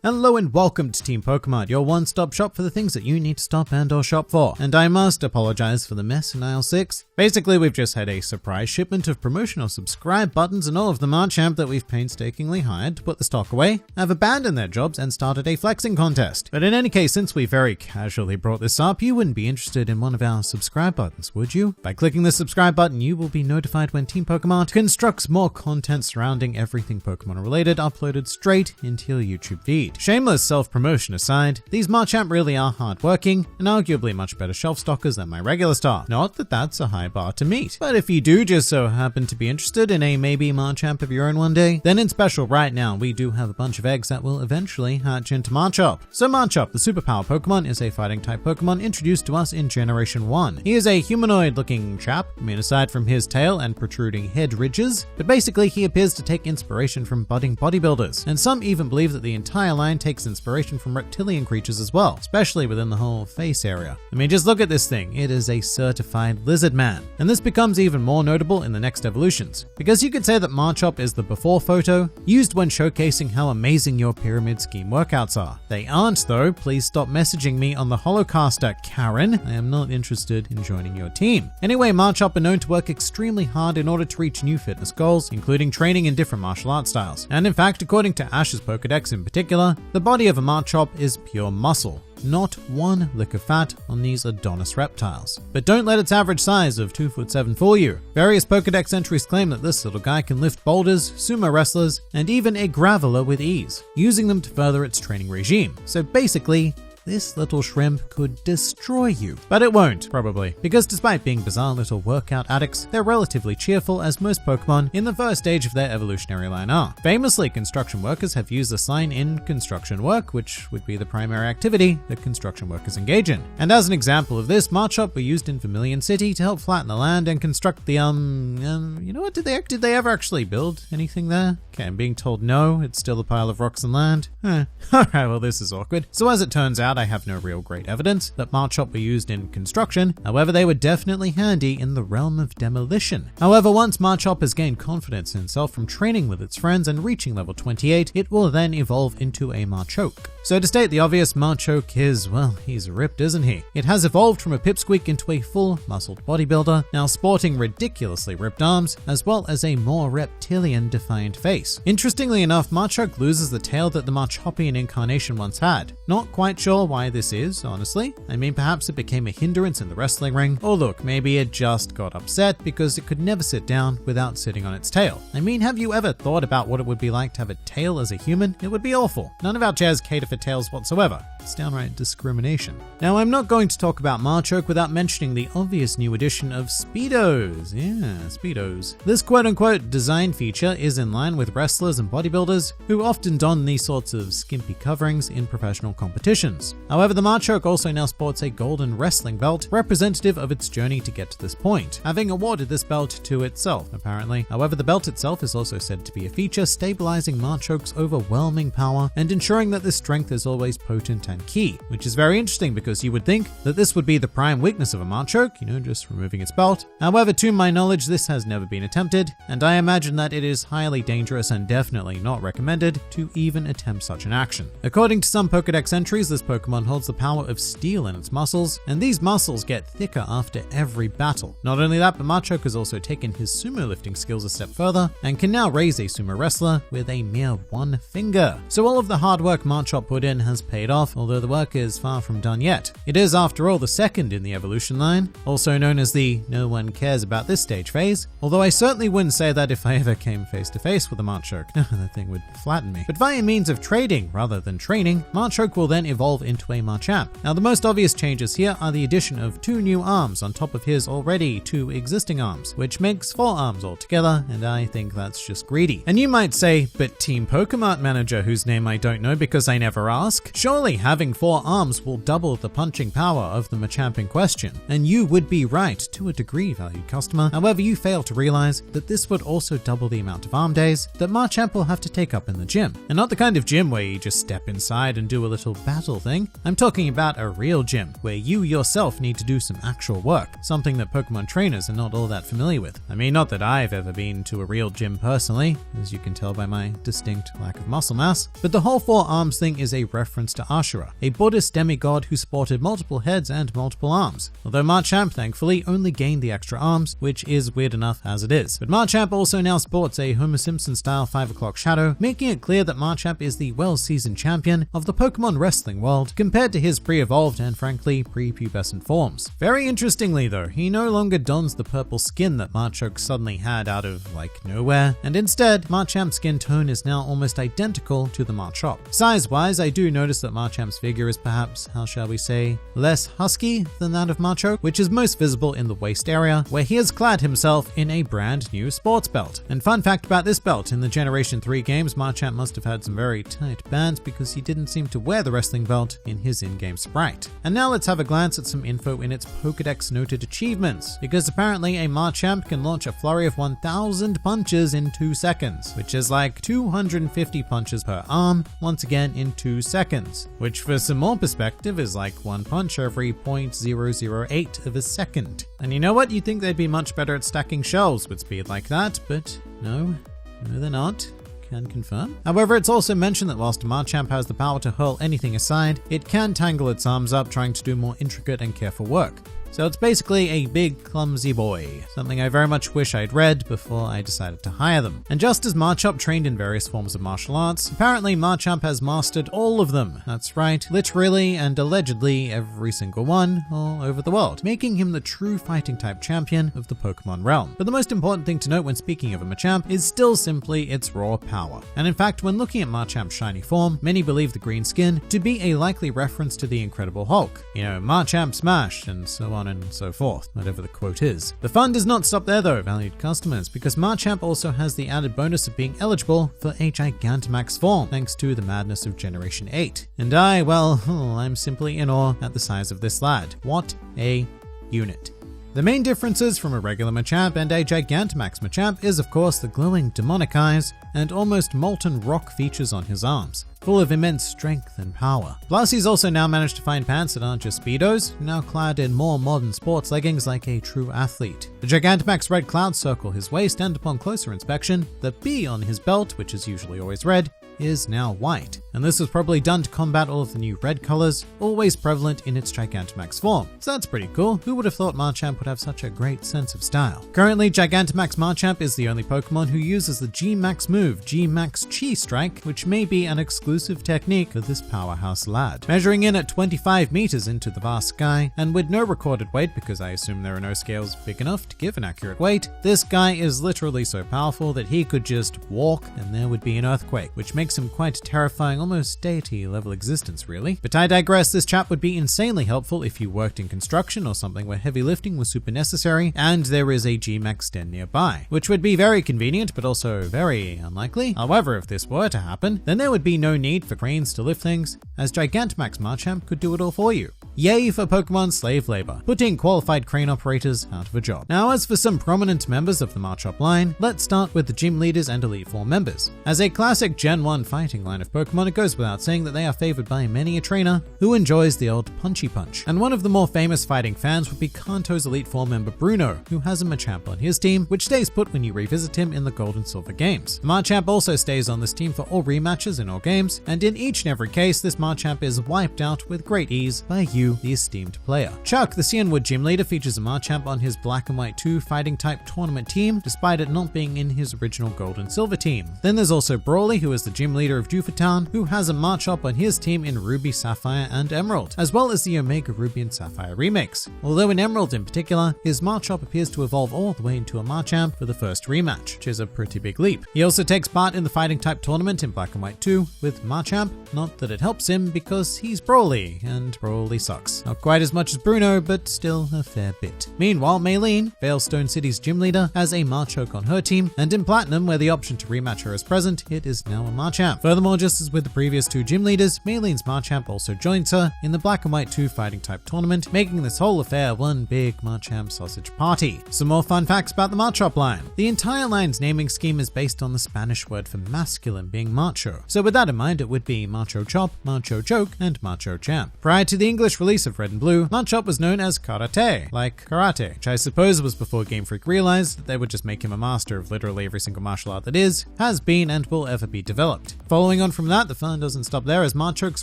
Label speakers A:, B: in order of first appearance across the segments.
A: Hello and welcome to Team PokeMart, your one-stop shop for the things that you need to stop and or shop for. And I must apologize for the mess in aisle 6. Basically, we've just had a surprise shipment of promotional subscribe buttons and all of the Machamp that we've painstakingly hired to put the stock away have abandoned their jobs and started a flexing contest. But in any case, since we very casually brought this up, you wouldn't be interested in one of our subscribe buttons, would you? By clicking the subscribe button, you will be notified when Team PokeMart constructs more content surrounding everything Pokemon related uploaded straight into your YouTube feed. Shameless self-promotion aside, these Machamp really are hard-working and arguably much better shelf stockers than my regular stock. Not that that's a high bar to meet, but if you do just so happen to be interested in a maybe Machamp of your own one day, then in special right now we do have a bunch of eggs that will eventually hatch into Machop. So Machop, the superpower Pokemon, is a fighting type Pokemon introduced to us in Generation 1. He is a humanoid-looking chap, I mean aside from his tail and protruding head ridges, but basically he appears to take inspiration from budding bodybuilders, and some even believe that the entire line takes inspiration from reptilian creatures as well, especially within the whole face area. I mean, just look at this thing. It is a certified lizard man. And this becomes even more notable in the next evolutions, because you could say that Machop is the before photo used when showcasing how amazing your pyramid scheme workouts are. They aren't though. Please stop messaging me on the Holocaster, Karen. I am not interested in joining your team. Anyway, Machop are known to work extremely hard in order to reach new fitness goals, including training in different martial art styles. And in fact, according to Ash's Pokedex in particular, the body of a Machop is pure muscle. Not one lick of fat on these Adonis reptiles. But don't let its average size of 2'7" fool you. Various Pokedex entries claim that this little guy can lift boulders, sumo wrestlers, and even a graveler with ease, using them to further its training regime. So basically, this little shrimp could destroy you. But it won't, probably, because despite being bizarre little workout addicts, they're relatively cheerful as most Pokemon in the first stage of their evolutionary line are. Famously, construction workers have used this line in construction work, which would be the primary activity that construction workers engage in. And as an example of this, Machop were used in Vermilion City to help flatten the land and construct the you know what, did they ever actually build anything there? Okay, I'm being told no, it's still a pile of rocks and land. Alright, well this is awkward. So as it turns out, I have no real great evidence that Machop were used in construction. However, they were definitely handy in the realm of demolition. However, once Machop has gained confidence in itself from training with its friends and reaching level 28, it will then evolve into a Machoke. So to state the obvious, Machoke is, well, he's ripped, isn't he? It has evolved from a pipsqueak into a full muscled bodybuilder, now sporting ridiculously ripped arms, as well as a more reptilian defined face. Interestingly enough, Machoke loses the tail that the Machopian incarnation once had. Not quite sure why this is, honestly. I mean, perhaps it became a hindrance in the wrestling ring, or look, maybe it just got upset because it could never sit down without sitting on its tail. I mean, have you ever thought about what it would be like to have a tail as a human? It would be awful. None of our chairs cater for tails whatsoever. It's downright discrimination. Now, I'm not going to talk about Machoke without mentioning the obvious new addition of Speedos. Yeah, Speedos. This quote-unquote design feature is in line with wrestlers and bodybuilders who often don these sorts of skimpy coverings in professional competitions. However, the Machoke also now sports a golden wrestling belt representative of its journey to get to this point, having awarded this belt to itself, apparently. However, the belt itself is also said to be a feature stabilizing Machoke's overwhelming power and ensuring that this strength is always potent and key, which is very interesting because you would think that this would be the prime weakness of a Machoke, you know, just removing its belt. However, to my knowledge, this has never been attempted, and I imagine that it is highly dangerous and definitely not recommended to even attempt such an action. According to some Pokedex entries, this Pokemon holds the power of steel in its muscles, and these muscles get thicker after every battle. Not only that, but Machoke has also taken his sumo lifting skills a step further and can now raise a sumo wrestler with a mere one finger. So all of the hard work Machop put in has paid off, although the work is far from done yet. It is, after all, the second in the evolution line, also known as the no one cares about this stage phase, although I certainly wouldn't say that if I ever came face to face with a Machoke. That thing would flatten me. But via means of trading rather than training, Machoke will then evolve into a Machamp. Now, the most obvious changes here are the addition of 2 new arms on top of his already 2 existing arms, which makes 4 arms altogether, and I think that's just greedy. And you might say, but Team PokeMart manager, whose name I don't know because I never ask, surely having 4 arms will double the punching power of the Machamp in question. And you would be right to a degree, valued customer. However, you fail to realize that this would also double the amount of arm days that Machamp will have to take up in the gym. And not the kind of gym where you just step inside and do a little battle thing. wrestling. I'm talking about a real gym, where you yourself need to do some actual work, something that Pokemon trainers are not all that familiar with. I mean, not that I've ever been to a real gym personally, as you can tell by my distinct lack of muscle mass, but the whole 4 arms thing is a reference to Ashura, a Buddhist demigod who sported multiple heads and multiple arms. Although Machamp thankfully only gained the extra arms, which is weird enough as it is. But Machamp also now sports a Homer Simpson style 5 o'clock shadow, making it clear that Machamp is the well-seasoned champion of the Pokemon wrestling world compared to his pre-evolved and frankly pre-pubescent forms. Very interestingly though, he no longer dons the purple skin that Machoke suddenly had out of like nowhere, and instead Machamp's skin tone is now almost identical to the Machop. Size-wise, I do notice that Machamp's figure is perhaps, how shall we say, less husky than that of Machoke, which is most visible in the waist area, where he has clad himself in a brand new sports belt. And fun fact about this belt, in the Generation 3 games, Machamp must have had some very tight bands because he didn't seem to wear the wrestling belt in his in-game sprite. And now let's have a glance at some info in its Pokedex noted achievements, because apparently a Machamp can launch a flurry of 1,000 punches in 2 seconds, which is like 250 punches per arm, once again in 2 seconds, which for some more perspective is like 1 punch every 0.008 of a second. And you know what? You'd think they'd be much better at stacking shells with speed like that, but no, they're not. Can confirm. However, it's also mentioned that whilst Machamp has the power to hurl anything aside, it can tangle its arms up trying to do more intricate and careful work. So it's basically a big, clumsy boy, something I very much wish I'd read before I decided to hire them. And just as Machop trained in various forms of martial arts, apparently Machamp has mastered all of them. That's right, literally and allegedly every single one all over the world, making him the true fighting type champion of the Pokemon realm. But the most important thing to note when speaking of a Machamp is still simply its raw power. And in fact, when looking at Machamp's shiny form, many believe the green skin to be a likely reference to the Incredible Hulk. You know, Machamp smash and so on and so forth, whatever the quote is. The fun does not stop there though, valued customers, because Machamp also has the added bonus of being eligible for a Gigantamax form, thanks to the madness of Generation 8. And I'm simply in awe at the size of this lad. What a unit. The main differences from a regular Machamp and a Gigantamax Machamp is of course the glowing demonic eyes and almost molten rock features on his arms, full of immense strength and power. Plus he's also now managed to find pants that aren't just Speedos, now clad in more modern sports leggings like a true athlete. The Gigantamax red clouds circle his waist, and upon closer inspection, the B on his belt, which is usually always red, is now white. And this was probably done to combat all of the new red colors, always prevalent in its Gigantamax form. So that's pretty cool. Who would have thought Machamp would have such a great sense of style? Currently, Gigantamax Machamp is the only Pokemon who uses the G-Max move, G-Max Chi Strike, which may be an exclusive technique for this powerhouse lad. Measuring in at 25 meters into the vast sky, and with no recorded weight because I assume there are no scales big enough to give an accurate weight, this guy is literally so powerful that he could just walk and there would be an earthquake, which makes him quite a terrifying, almost deity level existence really. But I digress, this chap would be insanely helpful if you worked in construction or something where heavy lifting was super necessary and there is a G-Max den nearby, which would be very convenient but also very unlikely. However, if this were to happen, then there would be no need for cranes to lift things, as Gigantamax Machamp could do it all for you. Yay for Pokemon slave labor, putting qualified crane operators out of a job. Now as for some prominent members of the Machop line, let's start with the gym leaders and Elite Four members. As a classic Gen 1 fighting line of Pokemon, it goes without saying that they are favored by many a trainer who enjoys the old punchy punch. And one of the more famous fighting fans would be Kanto's Elite Four member Bruno, who has a Machamp on his team, which stays put when you revisit him in the Gold and Silver games. Machamp also stays on this team for all rematches in all games, and in each and every case, this Machamp is wiped out with great ease by you, the esteemed player. Chuck, the Cianwood gym leader, features a Machamp on his Black and White 2 fighting type tournament team, despite it not being in his original Gold and Silver team. Then there's also Brawly, who is the gym leader of Jufatown, who has a Machop on his team in Ruby, Sapphire, and Emerald, as well as the Omega Ruby and Sapphire remakes. Although in Emerald in particular, his Machop appears to evolve all the way into a Machamp for the first rematch, which is a pretty big leap. He also takes part in the fighting type tournament in Black and White 2 with Machamp, not that it helps him because he's Brawly, and Brawly sucks. Not quite as much as Bruno, but still a fair bit. Meanwhile, Maylene, Veilstone City's gym leader, has a Machoke on her team, and in Platinum, where the option to rematch her is present, it is now a Machamp. Machamp. Furthermore, just as with the previous two gym leaders, Mayleen's Machamp also joins her in the Black and White 2 fighting type tournament, making this whole affair one big Machamp sausage party. Some more fun facts about the Machop line. The entire line's naming scheme is based on the Spanish word for masculine being macho. So with that in mind, it would be Machoke, Machoke, and Machamp. Prior to the English release of Red and Blue, Machop was known as Karate, like karate, which I suppose was before Game Freak realized that they would just make him a master of literally every single martial art that is, has been, and will ever be developed. Following on from that, the fun doesn't stop there, as Machoke's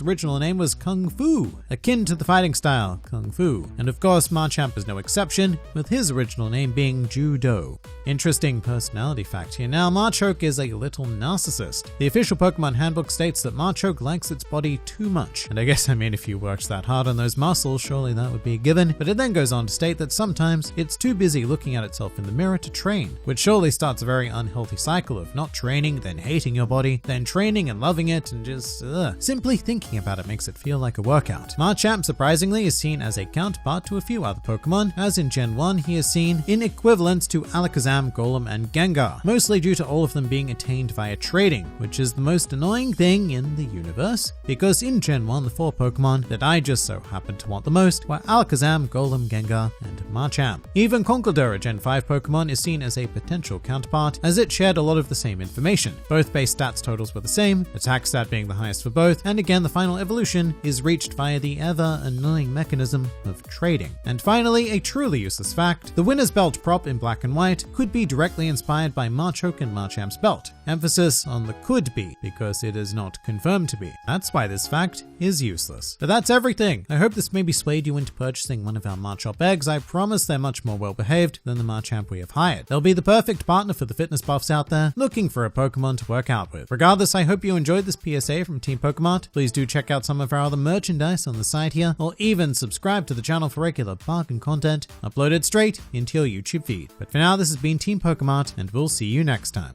A: original name was Kung Fu, akin to the fighting style Kung Fu. And of course, Machamp is no exception, with his original name being Judo. Interesting personality fact here now, Machoke is a little narcissist. The official Pokemon handbook states that Machoke likes its body too much, and I guess if you worked that hard on those muscles, surely that would be a given, but it then goes on to state that sometimes it's too busy looking at itself in the mirror to train, which surely starts a very unhealthy cycle of not training, then hating your body, then training and loving it, and just simply thinking about it makes it feel like a workout. Machamp, surprisingly, is seen as a counterpart to a few other Pokemon, as in Gen 1 he is seen in equivalents to Alakazam, Golem, and Gengar, mostly due to all of them being attained via trading, which is the most annoying thing in the universe, because in Gen 1 the 4 Pokemon that I just so happened to want the most were Alakazam, Golem, Gengar, and Machamp. Even Conkeldurr, a Gen 5 Pokemon, is seen as a potential counterpart, as it shared a lot of the same information. Both base stats totals were the same, attack stat being the highest for both, and again the final evolution is reached via the ever annoying mechanism of trading. And finally, a truly useless fact, the winner's belt prop in Black and White could be directly inspired by Machoke and Machamp's belt. Emphasis on the could be, because it is not confirmed to be. That's why this fact is useless. But that's everything. I hope this maybe swayed you into purchasing one of our Machop eggs. I promise they're much more well behaved than the Machamp we have hired. They'll be the perfect partner for the fitness buffs out there looking for a Pokemon to work out with. Regardless, I hope you enjoyed this PSA from Team PokeMart. Please do check out some of our other merchandise on the site here, or even subscribe to the channel for regular bargain content uploaded straight into your YouTube feed. But for now, this has been Team PokeMart, and we'll see you next time.